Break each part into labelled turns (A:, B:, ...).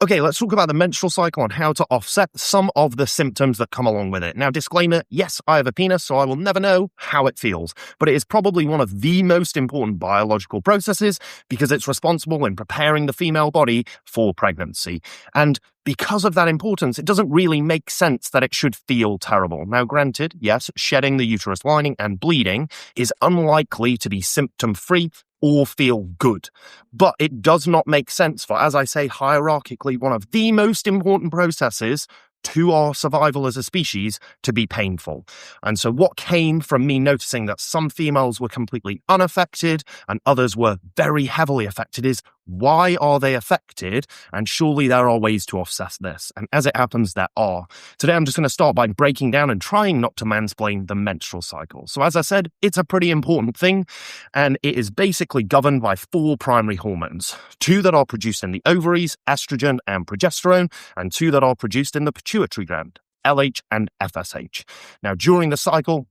A: Okay, let's talk about the menstrual cycle and how to offset some of the symptoms that come along with it. Now, disclaimer, yes, I have a penis, so I will never know how it feels, but it is probably one of the most important biological processes because it's responsible in preparing the female body for pregnancy. And because of that importance, it doesn't really make sense that it should feel terrible. Now, granted, yes, shedding the uterus lining and bleeding is unlikely to be symptom-free or feel good. But it does not make sense for, as I say, hierarchically, one of the most important processes to our survival as a species to be painful. And so what came from me noticing that some females were completely unaffected and others were very heavily affected is, why are they affected? And surely there are ways to offset this. And as it happens, there are. Today, I'm just going to start by breaking down and trying not to mansplain the menstrual cycle. So as I said, it's a pretty important thing, and it is basically governed by 4 primary hormones. 2 that are produced in the ovaries, estrogen and progesterone, and 2 that are produced in the pituitary gland, LH and FSH. Now, during the cycle,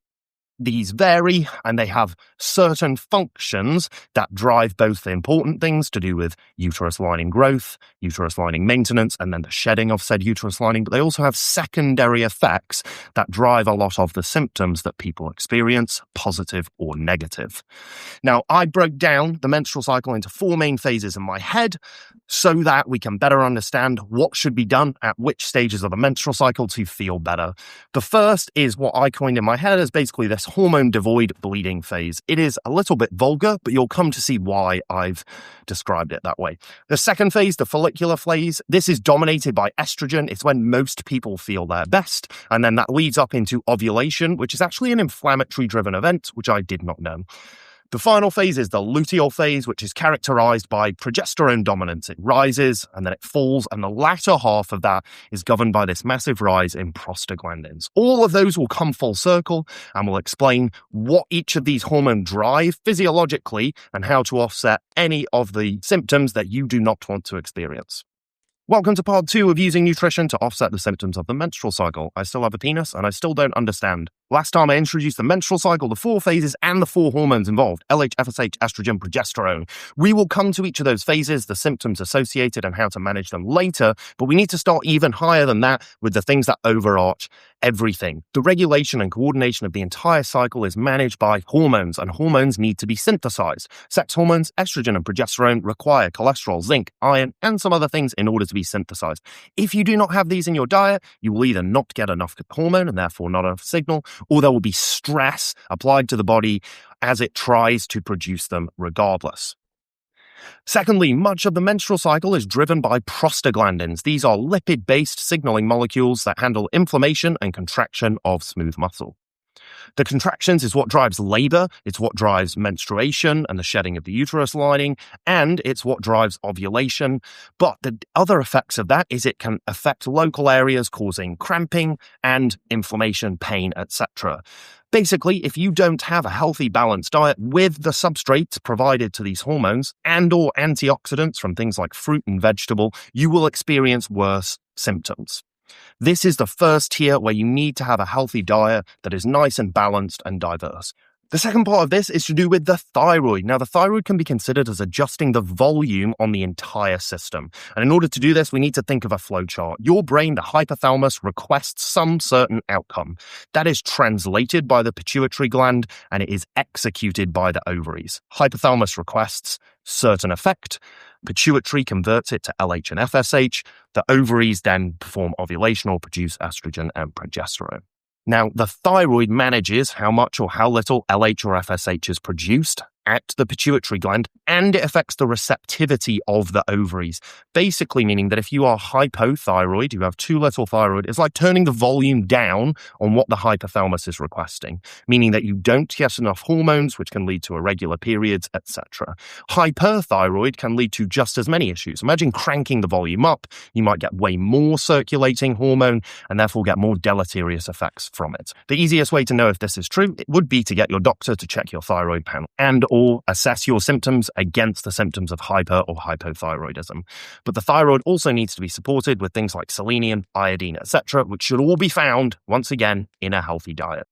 A: these vary and they have certain functions that drive both the important things to do with uterus lining growth, uterus lining maintenance, and then the shedding of said uterus lining, but they also have secondary effects that drive a lot of the symptoms that people experience, positive or negative. Now, I broke down the menstrual cycle into 4 main phases in my head so that we can better understand what should be done at which stages of the menstrual cycle to feel better. The first is what I coined in my head as basically this hormone-devoid bleeding phase. It is a little bit vulgar, but you'll come to see why I've described it that way. The second phase, the follicular phase, this is dominated by estrogen. It's when most people feel their best, and then that leads up into ovulation, which is actually an inflammatory-driven event, which I did not know. The final phase is the luteal phase, which is characterized by progesterone dominance. It rises and then it falls, and the latter half of that is governed by this massive rise in prostaglandins. All of those will come full circle, and we'll explain what each of these hormones drive physiologically and how to offset any of the symptoms that you do not want to experience. Welcome to part 2 of using nutrition to offset the symptoms of the menstrual cycle. I still have a penis and I still don't understand. Last time I introduced the menstrual cycle, the 4 phases and the 4 hormones involved, LH, FSH, estrogen, progesterone. We will come to each of those phases, the symptoms associated and how to manage them later, but we need to start even higher than that with the things that overarch everything. The regulation and coordination of the entire cycle is managed by hormones, and hormones need to be synthesized. Sex hormones, estrogen and progesterone, require cholesterol, zinc, iron, and some other things in order to be synthesized. If you do not have these in your diet, you will either not get enough hormone and therefore not enough signal, or there will be stress applied to the body as it tries to produce them regardless. Secondly, much of the menstrual cycle is driven by prostaglandins. These are lipid-based signaling molecules that handle inflammation and contraction of smooth muscle. The contractions is what drives labor, it's what drives menstruation and the shedding of the uterus lining, and it's what drives ovulation. But the other effects of that is it can affect local areas, causing cramping and inflammation, pain, etc. Basically, if you don't have a healthy, balanced diet with the substrates provided to these hormones and or antioxidants from things like fruit and vegetable, you will experience worse symptoms. This is the first tier where you need to have a healthy diet that is nice and balanced and diverse. The second part of this is to do with the thyroid. Now, the thyroid can be considered as adjusting the volume on the entire system. And in order to do this, we need to think of a flowchart. Your brain, the hypothalamus, requests some certain outcome. That is translated by the pituitary gland, and it is executed by the ovaries. Hypothalamus requests certain effect. Pituitary converts it to LH and FSH. The ovaries then perform ovulation or produce estrogen and progesterone. Now, the thyroid manages how much or how little LH or FSH is produced at the pituitary gland, and it affects the receptivity of the ovaries. Basically meaning that if you are hypothyroid, you have too little thyroid, it's like turning the volume down on what the hypothalamus is requesting, meaning that you don't get enough hormones, which can lead to irregular periods, etc. Hyperthyroid can lead to just as many issues. Imagine cranking the volume up, you might get way more circulating hormone and therefore get more deleterious effects from it. The easiest way to know if this is true, it would be to get your doctor to check your thyroid panel and or assess your symptoms against the symptoms of hyper or hypothyroidism. But the thyroid also needs to be supported with things like selenium, iodine, etc., which should all be found, once again, in a healthy diet.